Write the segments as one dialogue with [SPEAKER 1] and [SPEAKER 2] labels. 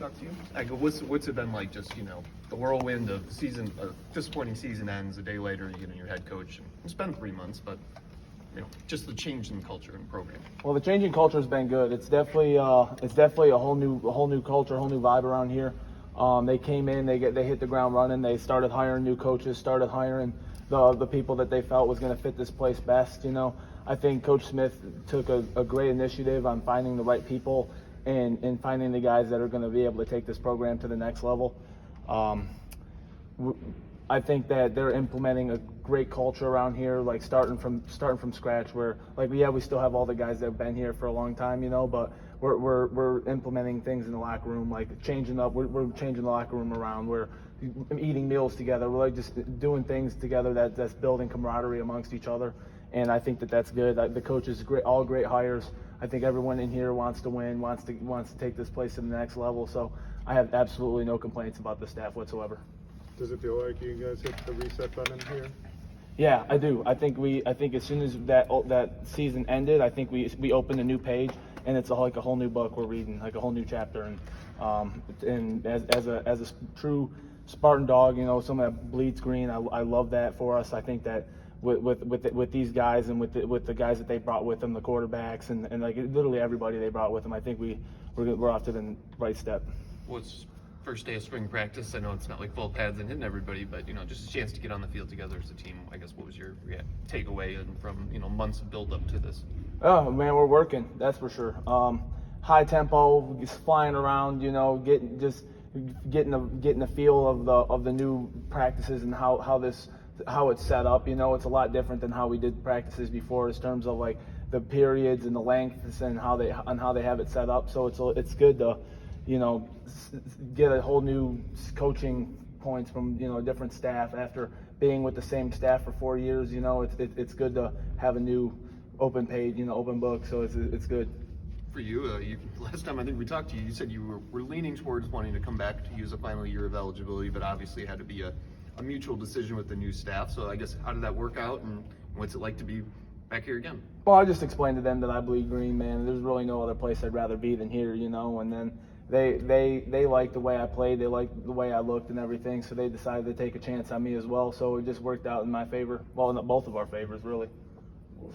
[SPEAKER 1] Talk to you. I go, what's it been like? Just the whirlwind of season, disappointing season ends. A day later, your head coach. And it's been 3 months, but just the change in culture and program.
[SPEAKER 2] Well, the change in culture has been good. It's definitely a whole new culture, a whole new vibe around here. They came in, they hit the ground running. They started hiring new coaches, started hiring the people that they felt was going to fit this place best. I think Coach Smith took a great initiative on finding the right people and finding the guys that are going to be able to take this program to the next level. I think that they're implementing a great culture around here, like starting from scratch. Where we still have all the guys that have been here for a long time, but we're implementing things in the locker room, like changing up. We're changing the locker room around. We're eating meals together. We're just doing things together that's building camaraderie amongst each other, and I think that's good. The coaches, all great hires. I think everyone in here wants to win, wants to take this place to the next level. So I have absolutely no complaints about the staff whatsoever.
[SPEAKER 3] Does it feel like you guys hit the reset button here?
[SPEAKER 2] Yeah, I do. I think as soon as that season ended, I think we opened a new page, and it's like a whole new book we're reading, like a whole new chapter. And as a true Spartan dog, someone that bleeds green, I love that for us. I think that with these guys and with the guys that they brought with them, the quarterbacks and like literally everybody they brought with them, I think we're off to the right step.
[SPEAKER 1] What's first day of spring practice? I know it's not like full pads and hitting everybody, but just a chance to get on the field together as a team. I guess what was your takeaway from months of build up to this?
[SPEAKER 2] Oh man, we're working. That's for sure. High tempo, just flying around. Getting the feel of the new practices and how it's set up. It's a lot different than how we did practices before in terms of like the periods and the lengths and how they have it set up. So it's good to get a whole new coaching points from different staff after being with the same staff for 4 years. It's good to have a new open page, open book. So it's good.
[SPEAKER 1] For you, last time I think we talked to you, you said you were leaning towards wanting to come back to use a final year of eligibility, but obviously it had to be a mutual decision with the new staff. So I guess how did that work out, and what's it like to be back here again?
[SPEAKER 2] Well, I just explained to them that I bleed green, man. There's really no other place I'd rather be than here, and then they liked the way I played, they liked the way I looked and everything, so they decided to take a chance on me as well. So it just worked out in my favor, well, in both of our favors, really.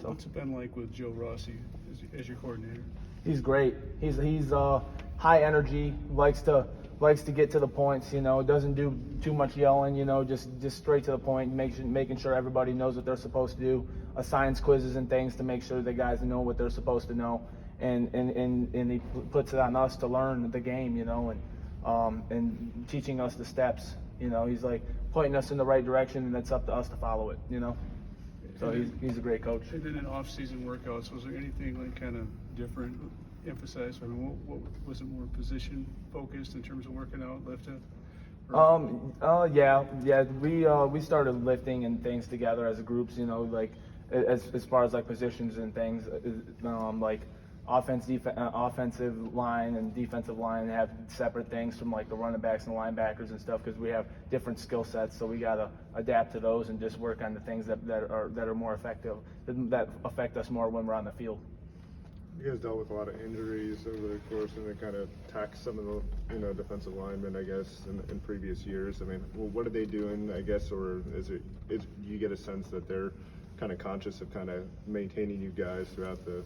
[SPEAKER 4] So. What's it been like with Joe Rossi as your coordinator?
[SPEAKER 2] He's great. He's high energy, likes to get to the points. Doesn't do too much yelling. Just straight to the point, making sure everybody knows what they're supposed to do. Assigns quizzes and things to make sure the guys know what they're supposed to know. And he puts it on us to learn the game, and teaching us the steps. He's like pointing us in the right direction, and it's up to us to follow it. So he's a great coach.
[SPEAKER 4] And then in off-season workouts, was there anything like kind of different, emphasized? I mean, what was it more position focused in terms of working out, lifting?
[SPEAKER 2] We started lifting and things together as groups. Like as far as like positions and things, like offensive line and defensive line have separate things from like the running backs and linebackers and stuff, because we have different skill sets, so we got to adapt to those and just work on the things that are more effective, that affect us more when we're on the field.
[SPEAKER 3] You guys dealt with a lot of injuries over the course, and it kind of taxed some of the defensive linemen, I guess, in previous years. I mean, what are they doing, I guess, or do you get a sense that they're kind of conscious of kind of maintaining you guys throughout the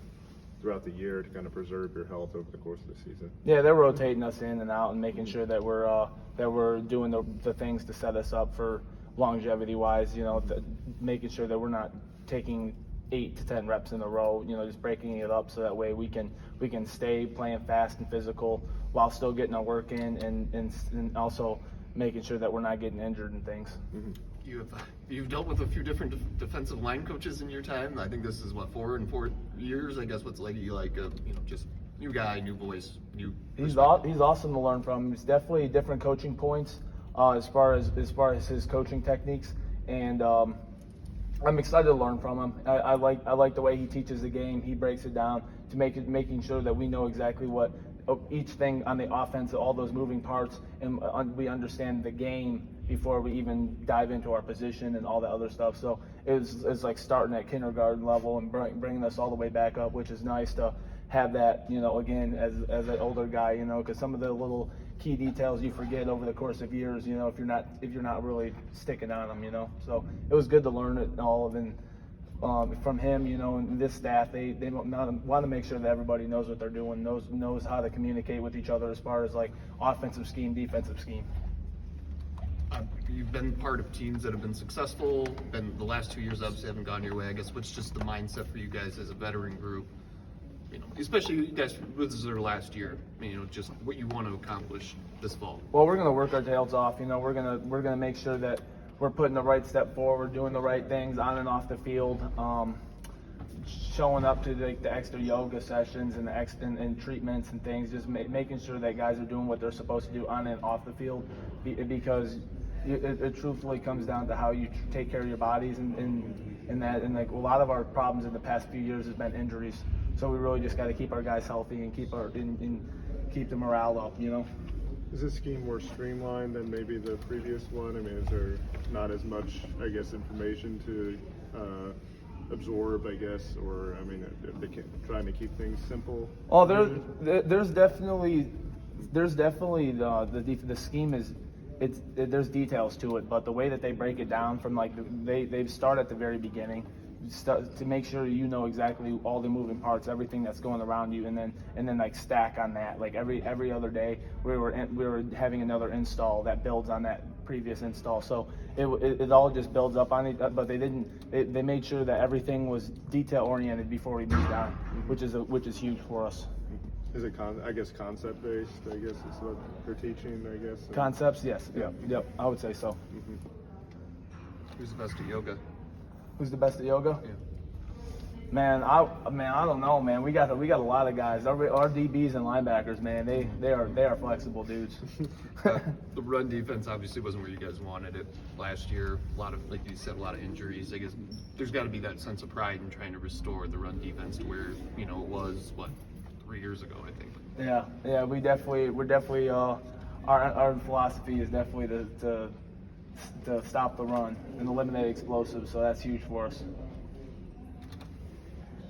[SPEAKER 3] year to kind of preserve your health over the course of the season?
[SPEAKER 2] Yeah, they're rotating us in and out and making sure that we're doing the things to set us up for longevity wise. Making sure that we're not taking 8 to 10 reps in a row. Just breaking it up so that way we can stay playing fast and physical while still getting our work in and also making sure that we're not getting injured and things.
[SPEAKER 3] Mm-hmm.
[SPEAKER 1] You've dealt with a few different defensive line coaches in your time. I think this is 4 years. I guess what's like just new guy, new voice, new.
[SPEAKER 2] He's awesome to learn from. He's definitely different coaching points as far as his coaching techniques, and I'm excited to learn from him. I like the way he teaches the game. He breaks it down to making sure that we know exactly what each thing on the offense, all those moving parts, and we understand the game before we even dive into our position and all the other stuff. So it's like starting at kindergarten level and bringing us all the way back up, which is nice to have that, again, as an older guy, because some of the little key details you forget over the course of years, you know, if you're not really sticking on them, you know. So it was good to learn it all of and from him, you know, and this staff, they want to make sure that everybody knows what they're doing, knows how to communicate with each other as far as like offensive scheme, defensive scheme.
[SPEAKER 1] You've been part of teams that have been successful, and the last 2 years obviously haven't gone your way. I guess what's just the mindset for you guys as a veteran group? You know, especially you guys, this is their last year. You know, just what you want to accomplish this fall.
[SPEAKER 2] Well, we're gonna work our tails off. You know, we're gonna make sure that we're putting the right step forward, doing the right things on and off the field, showing up to the extra yoga sessions and and treatments and things, just making sure that guys are doing what they're supposed to do on and off the field, because it truthfully comes down to how you take care of your bodies and like a lot of our problems in the past few years has been injuries. So we really just got to keep our guys healthy and keep the morale up, you know.
[SPEAKER 3] Is this scheme more streamlined than maybe the previous one? I mean, is there not as much, I guess, information to absorb, I guess, or I mean, are they trying to keep things simple?
[SPEAKER 2] Oh, there's definitely the scheme is there's details to it, but the way that they break it down from like they start at the very beginning. To make sure you know exactly all the moving parts, everything that's going around you, and then like stack on that. Like every other day, we were having another install that builds on that previous install. So it all just builds up on it. But they made sure that everything was detail oriented before we moved on, which is huge for us.
[SPEAKER 3] Is it concept based? I guess is what they're teaching. I guess
[SPEAKER 2] Concepts, yes, yep. I would say so.
[SPEAKER 1] Who's the best at yoga?
[SPEAKER 2] Who's the best at yoga?
[SPEAKER 1] Yeah.
[SPEAKER 2] Man, I don't know, man. We got a lot of guys. Our DBs and linebackers, man, they are flexible dudes.
[SPEAKER 1] The run defense obviously wasn't where you guys wanted it last year. A lot of, like you said, a lot of injuries. I guess there's got to be that sense of pride in trying to restore the run defense to where it was 3 years ago, I think.
[SPEAKER 2] Yeah. We're definitely our philosophy is definitely to stop the run and eliminate explosives. So that's huge for us.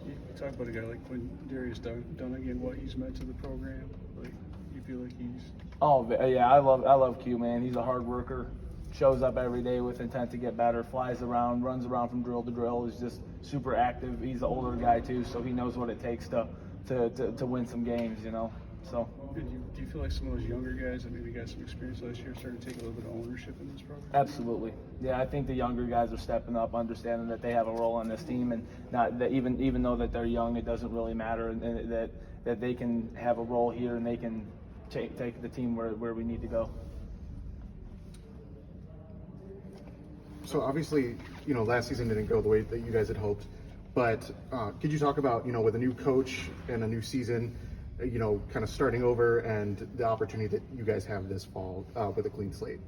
[SPEAKER 4] You talk about a guy like Darius Dunnigan, what he's meant to the program. Like, you feel like he's.
[SPEAKER 2] Oh yeah, I love Q, man. He's a hard worker. Shows up every day with intent to get better. Flies around, runs around from drill to drill. He's just super active. He's an older guy too, so he knows what it takes to win some games. You know. So.
[SPEAKER 4] Do you feel like some of those younger guys that maybe got some experience last year started to take a little bit of ownership in this program?
[SPEAKER 2] Absolutely. Yeah, I think the younger guys are stepping up, understanding that they have a role on this team, and not that even though that they're young, it doesn't really matter, and that they can have a role here and they can take the team where we need to go.
[SPEAKER 5] So obviously, last season didn't go the way that you guys had hoped, but could you talk about, with a new coach and a new season, kind of starting over and the opportunity that you guys have this fall with a clean slate?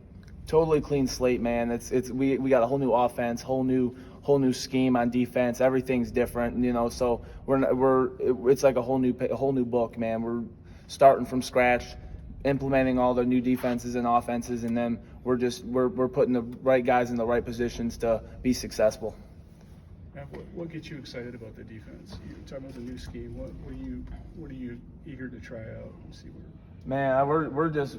[SPEAKER 2] Totally clean slate, man. We got a whole new offense, whole new scheme on defense. Everything's different, So it's like a whole new book, man. We're starting from scratch, implementing all the new defenses and offenses, and then we're putting the right guys in the right positions to be successful.
[SPEAKER 4] What gets you excited about the defense? You're talking about the new scheme. What are you eager to try out and see where?
[SPEAKER 2] Man, we're just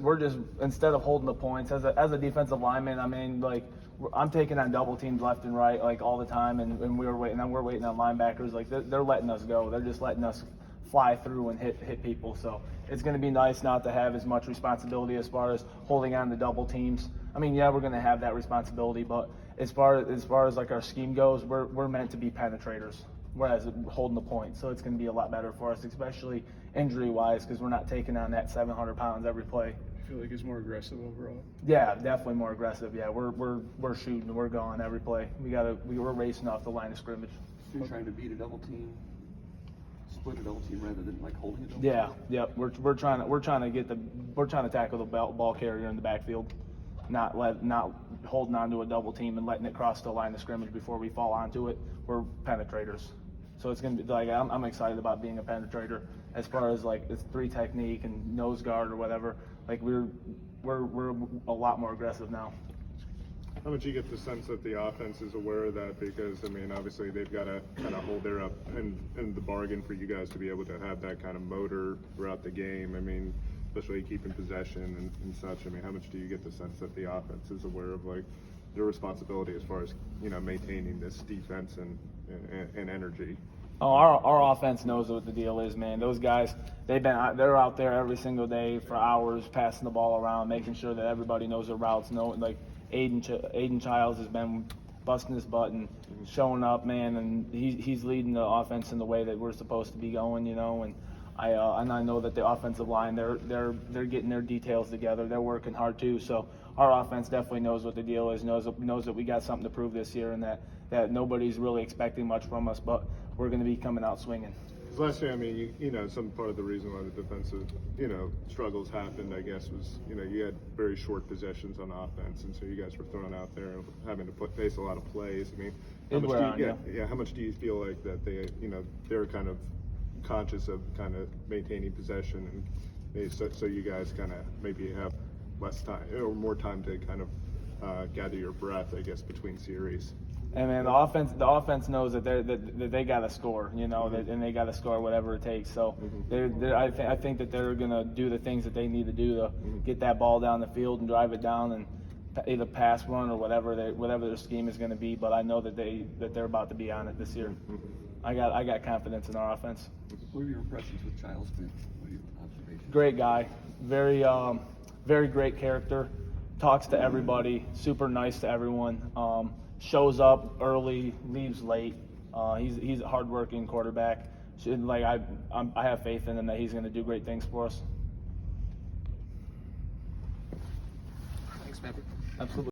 [SPEAKER 2] instead of holding the points as a defensive lineman, I mean, like I'm taking on double teams left and right like all the time, and we're waiting on linebackers. Like they're letting us go. They're just letting us fly through and hit people. So it's going to be nice not to have as much responsibility as far as holding on to double teams. I mean, yeah, we're going to have that responsibility, but as far as like our scheme goes, we're meant to be penetrators, whereas holding the point. So it's going to be a lot better for us, especially injury-wise, because we're not taking on that 700 pounds every play.
[SPEAKER 4] I feel like it's more aggressive overall.
[SPEAKER 2] Yeah, definitely more aggressive. Yeah, we're shooting, we're going every play. We're racing off the line of scrimmage.
[SPEAKER 6] You're trying to beat a double team, split a double team rather than like holding a double team.
[SPEAKER 2] Yeah. We're trying to tackle the ball carrier in the backfield, not holding on to a double team and letting it cross the line of scrimmage before we fall onto it. We're penetrators. So it's gonna be like I'm excited about being a penetrator as far as like it's 3 technique and nose guard or whatever. Like we're a lot more aggressive now.
[SPEAKER 3] How much you get the sense that the offense is aware of that? Because I mean, obviously they've got to kind of hold their up in the bargain for you guys to be able to have that kind of motor throughout the game. I mean, especially keeping possession and such. I mean, how much do you get the sense that the offense is aware of like their responsibility as far as maintaining this defense and energy?
[SPEAKER 2] Oh, our offense knows what the deal is, man. Those guys, they're out there every single day for hours, passing the ball around, making sure that everybody knows their routes. Like Aiden Childs has been busting his butt and showing up, man, and he's leading the offense in the way that we're supposed to be going, and I know that the offensive line, they're getting their details together. They're working hard too. So our offense definitely knows what the deal is, knows that we got something to prove this year, and that nobody's really expecting much from us, but we're going to be coming out swinging.
[SPEAKER 3] Because last year, I mean, some part of the reason why the defensive, struggles happened, I guess, was, you had very short possessions on offense, and so you guys were thrown out there and having to face a lot of plays. I mean, how much do you feel like that they're kind of conscious of kind of maintaining possession, and so you guys kind of maybe have less time or more time to kind of gather your breath, I guess, between series?
[SPEAKER 2] And man, the offense knows that they got to score, and they got to score whatever it takes. So I think that they're gonna do the things that they need to do to get that ball down the field and drive it down and either pass, run, or whatever their scheme is going to be. But I know that they're about to be on it this year. I got confidence in our offense.
[SPEAKER 6] What are your impressions with Childs been? What are your observations?
[SPEAKER 2] Great guy, very great character. Talks to everybody, super nice to everyone. Shows up early, leaves late. He's a hardworking quarterback. I have faith in him that he's going to do great things for us.
[SPEAKER 1] Thanks, Maverick.
[SPEAKER 2] Absolutely.